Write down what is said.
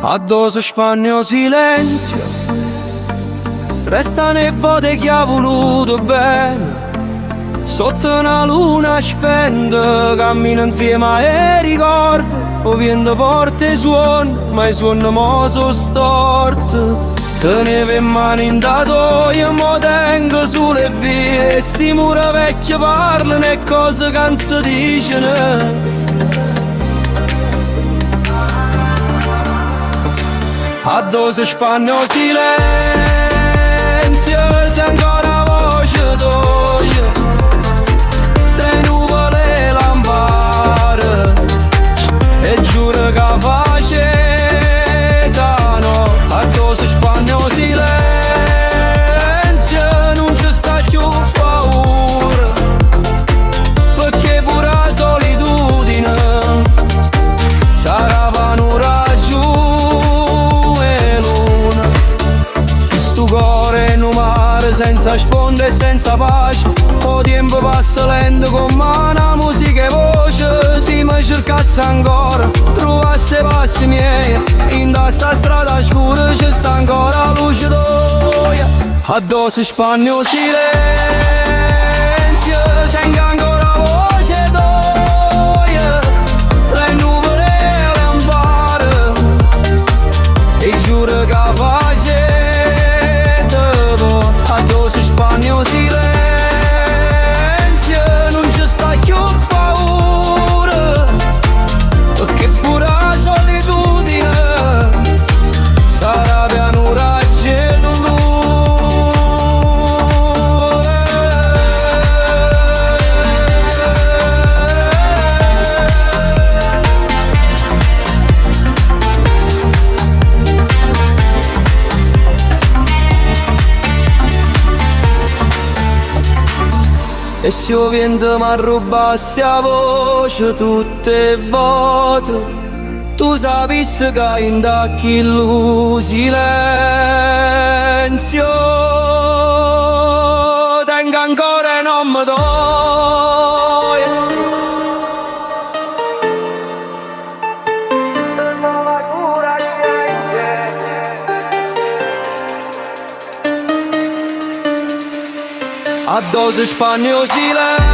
Addosso spagno silenzio, resta nel vote che ha voluto bene. Sotto una luna spenta, cammino insieme ai ricordi. O vento porta i suoni, ma i suoni mo sono storti. Tenevo in mano in dato, io mo tengo sulle vie. Sti mura vecchie parlano e cose che non si dicono. Addosso spagno silenzio, se ancora voce tua. Tre nuvole lampare e giuro che facetano. Addosso spagno silenzio, non ci sta più paura, perché pure la solitudine sarà panura giù. Cuore in un mare senza sponde e senza pace. O tempo passa lento con la musica e voce. Se mi cercasse ancora, trovasse passi miei. In sta strada scura c'è sta ancora luce d'oia. Addosso spagno silenzio, sento ancora voce d'oia. Le nuvole lampare e giuro che face. Addosso spagno silenzio, non ci sta più paura, perché pure la solitudine sarà pianura gelida. E se il vento mi rubasse la voce tutte le volte, tu sapessi che in tacchi il silenzio tengo ancora e non mi doi. Addosso spagno silenzio.